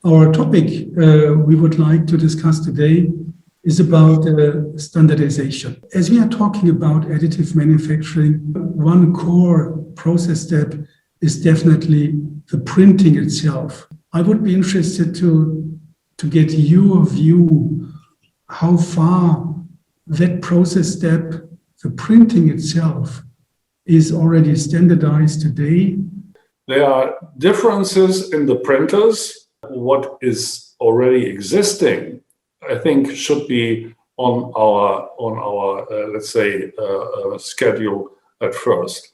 Our topic we would like to discuss today is about standardization. As we are talking about additive manufacturing, one core process step is definitely the printing itself. I would be interested to get your view how far that process step, the printing itself, is already standardized today. There are differences in the printers. What is already existing, I think, should be on our let's say, schedule at first.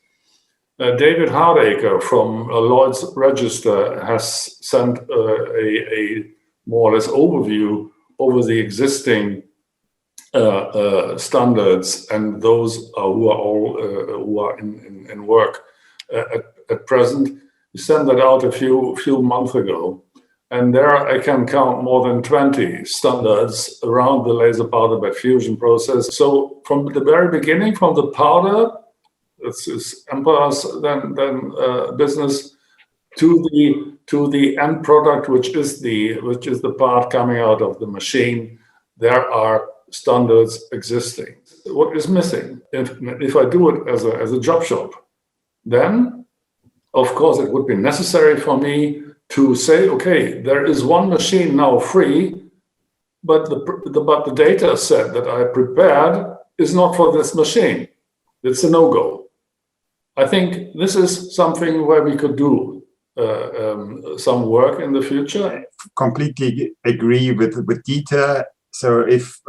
David Hardacre from Lloyd's Register has sent a more or less overview over the existing standards and those who are in work at present. He sent that out a few months ago, and there I can count more than 20 standards around the laser powder bed fusion process. So from the very beginning, from the powder, this is EMPA's then business, to the end product, which is the part coming out of the machine, there are standards existing. What is missing? If I do it as a job shop, then of course it would be necessary for me to say, okay, there is one machine now free, but the data set that I prepared is not for this machine. It's a no-go. I think this is something where we could do some work in the future. I completely agree with Dieter. So if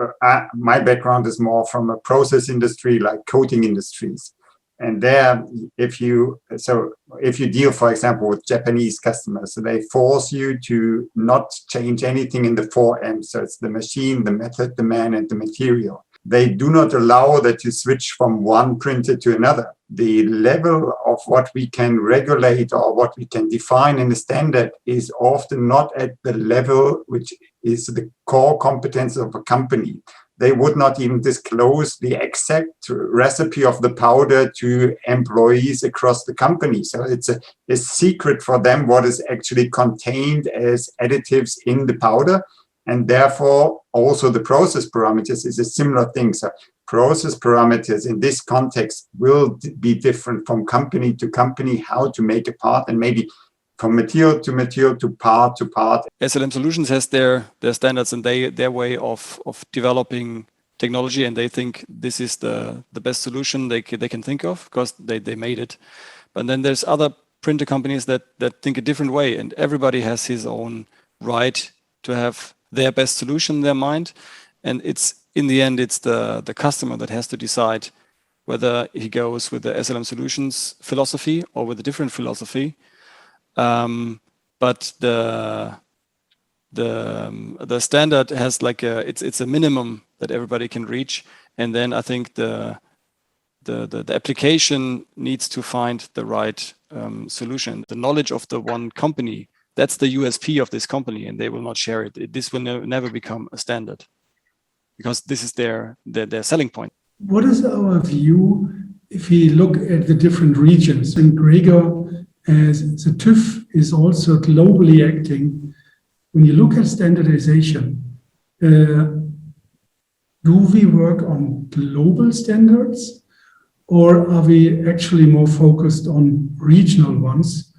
my background is more from a process industry like coating industries, and there, if you deal, for example, with Japanese customers, so they force you to not change anything in the 4M. So it's the machine, the method, the man, and the material. They do not allow that you switch from one printer to another. The level of what we can regulate or what we can define in the standard is often not at the level which is the core competence of a company. They would not even disclose the exact recipe of the powder to employees across the company. So it's a secret for them what is actually contained as additives in the powder. And therefore, also the process parameters is a similar thing. So process parameters in this context will be different from company to company, how to make a part, and maybe from material to material to part to part. SLM Solutions has their standards and their way of developing technology, and they think this is the best solution they can think of because they made it. But then there's other printer companies that think a different way, and everybody has his own right to have their best solution in their mind. And it's in the end, it's the customer that has to decide whether he goes with the SLM Solutions philosophy or with a different philosophy. But the standard has like it's a minimum that everybody can reach, and then I think the application needs to find the right solution. The knowledge of the one company, that's the USP of this company, and they will not share it. This will never become a standard because this is their selling point. What is our view if we look at the different regions? And Gregor, as the TÜV is also globally acting, when you look at standardization, do we work on global standards, or are we actually more focused on regional ones?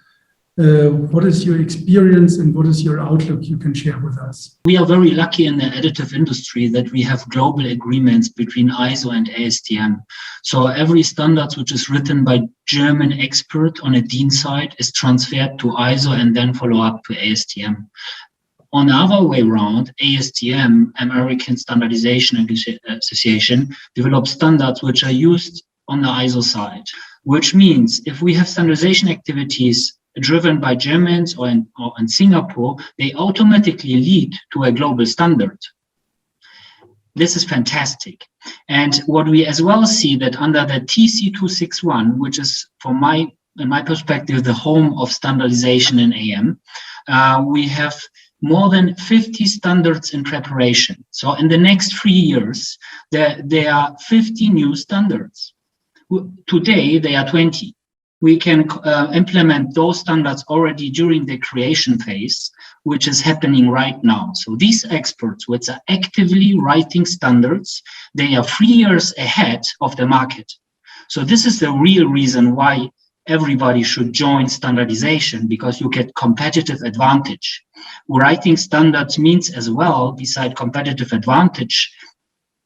What is your experience and what is your outlook you can share with us? We are very lucky in the additive industry that we have global agreements between ISO and ASTM. So every standard which is written by German expert on a DIN side is transferred to ISO and then follow up to ASTM. On the other way around, ASTM, American Standardization Association, develops standards which are used on the ISO side, which means if we have standardization activities driven by Germans or in Singapore, they automatically lead to a global standard. This is fantastic. And what we as well see that under the TC 261, which is in my perspective, the home of standardization in AM, we have more than 50 standards in preparation. So in the next 3 years, there are 50 new standards. Today, they are 20. we can implement those standards already during the creation phase, which is happening right now. So these experts, which are actively writing standards, they are 3 years ahead of the market. So this is the real reason why everybody should join standardization, because you get competitive advantage. Writing standards means as well, beside competitive advantage,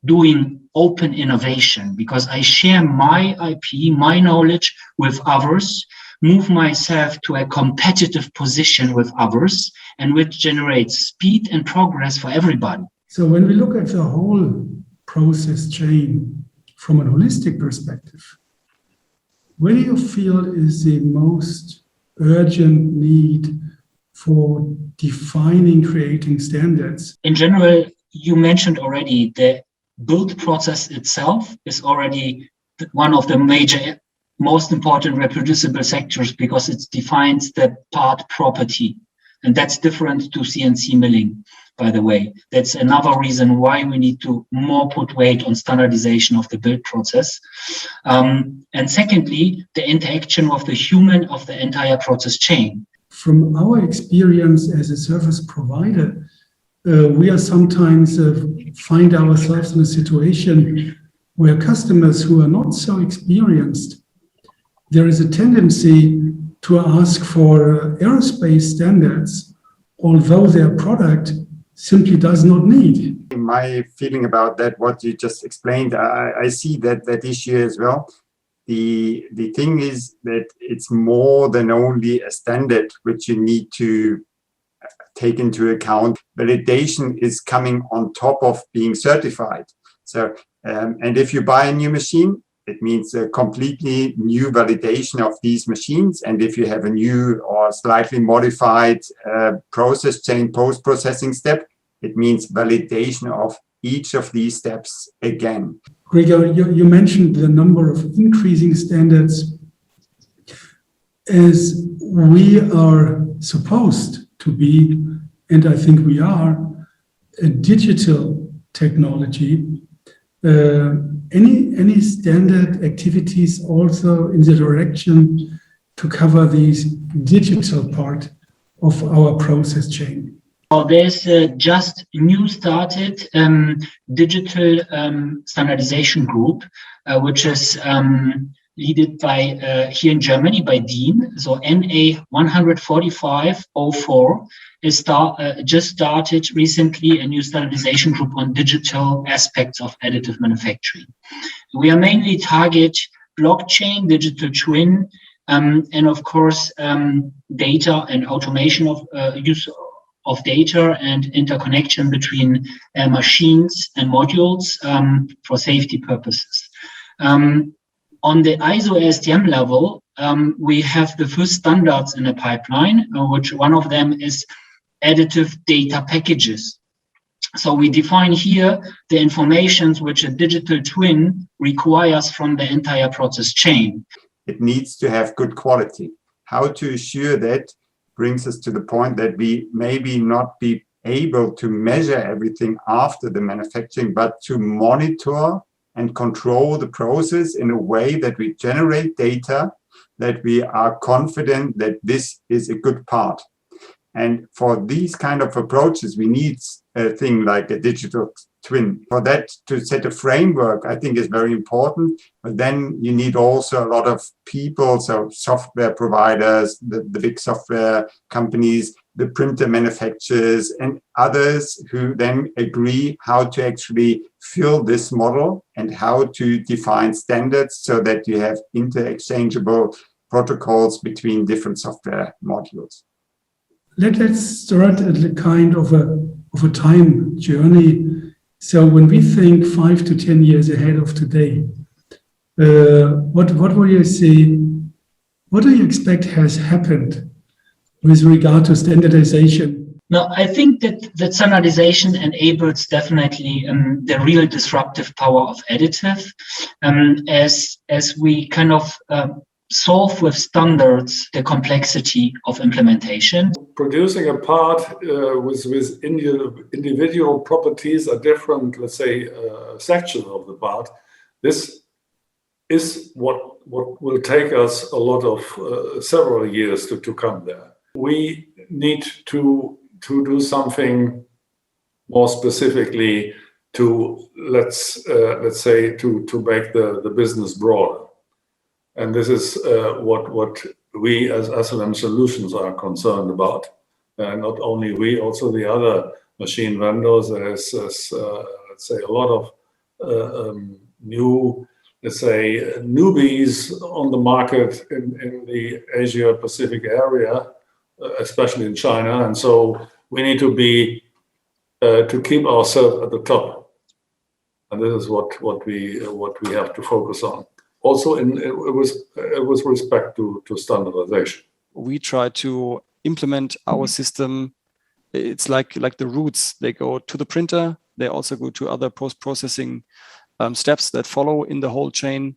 doing open innovation, because I share my IP, my knowledge with others, move myself to a competitive position with others, and which generates speed and progress for everybody. So when we look at the whole process chain from a holistic perspective, where do you feel is the most urgent need for defining, creating standards? In general, you mentioned already the build process itself is already one of the major, most important reproducible sectors, because it defines the part property. And that's different to CNC milling, by the way. That's another reason why we need to more put weight on standardization of the build process. And secondly, the interaction of the human of the entire process chain. From our experience as a service provider, we are sometimes find ourselves in a situation where customers who are not so experienced, there is a tendency to ask for aerospace standards, although their product simply does not need. My feeling about that, what you just explained, I see that issue as well. The thing is that it's more than only a standard which you need to take into account. Validation is coming on top of being certified. So, and if you buy a new machine, it means a completely new validation of these machines. And if you have a new or slightly modified process chain post-processing step, it means validation of each of these steps again. Gregor, you mentioned the number of increasing standards. As we are supposed to be, and I think we are, a digital technology, any standard activities also in the direction to cover these digital part of our process chain? Well, there's just new started digital standardization group, which is led by here in Germany by DIN. So NA 14504 is just started recently a new standardization group on digital aspects of additive manufacturing. We are mainly target blockchain, digital twin, and of course data and automation of use of data and interconnection between machines and modules for safety purposes. On the ISO ASTM level, we have the first standards in the pipeline, which one of them is additive data packages. So we define here the informations which a digital twin requires from the entire process chain. It needs to have good quality. How to assure that brings us to the point that we maybe not be able to measure everything after the manufacturing, but to monitor and control the process in a way that we generate data, that we are confident that this is a good part. And for these kind of approaches, we need a thing like a digital twin. For that to set a framework, I think is very important. But then you need also a lot of people, so software providers, the big software companies, the printer manufacturers, and others who then agree how to actually fill this model and how to define standards so that you have interchangeable protocols between different software modules. Let's start at a kind of a time journey. So when we think 5 to 10 years ahead of today, what will you say? What do you expect has happened with regard to standardization? No, I think that standardization enables definitely the real disruptive power of additive, as we kind of solve with standards the complexity of implementation. Producing a part with individual properties, a different, let's say, section of the part, this is what will take us a lot of several years to come there. We need to do something more specifically to let's say to make the business broader, and this is what we as SLM Solutions are concerned about. Not only we, also the other machine vendors. There's let's say a lot of new, let's say, newbies on the market in the Asia Pacific area, especially in China, and so we need to be to keep ourselves at the top, and this is what we have to focus on. Also, with respect to standardization, we try to implement our system. It's like the roots. They go to the printer. They also go to other post-processing steps that follow in the whole chain.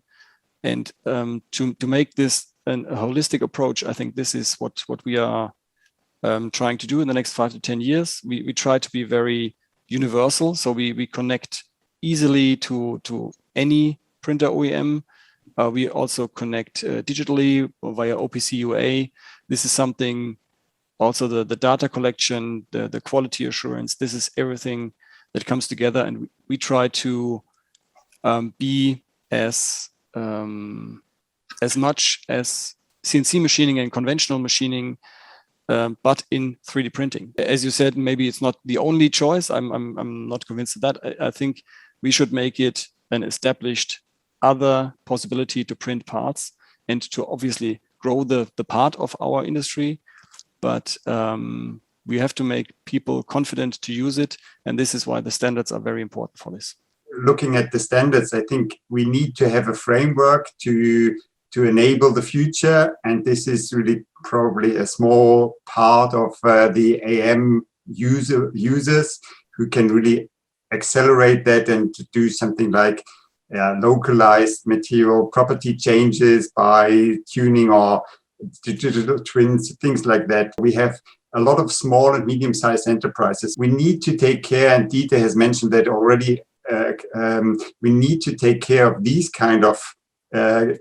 And to make this a holistic approach, I think this is what we are trying to do in the next 5 to 10 years. We try to be very universal. So we connect easily to any printer OEM. We also connect digitally via OPC UA. This is something, also the data collection, the quality assurance, this is everything that comes together. And we try to be as much as CNC machining and conventional machining, but in 3D printing. As you said, maybe it's not the only choice. I'm not convinced of that. I think we should make it an established other possibility to print parts and to obviously grow the part of our industry. But we have to make people confident to use it. And this is why the standards are very important for this. Looking at the standards, I think we need to have a framework to enable the future. And this is really probably a small part of the AM users who can really accelerate that and to do something like localized material property changes by tuning or digital twins, things like that. We have a lot of small and medium-sized enterprises. We need to take care, and Dieter has mentioned that already, we need to take care of these kind of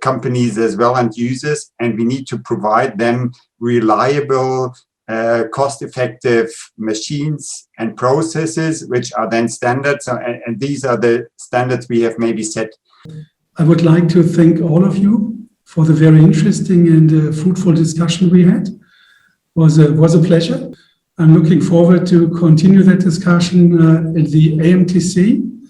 companies as well and users, and we need to provide them reliable, cost-effective machines and processes, which are then standards. And these are the standards we have maybe set. I would like to thank all of you for the very interesting and fruitful discussion we had. It was a pleasure. I'm looking forward to continue that discussion at the AMTC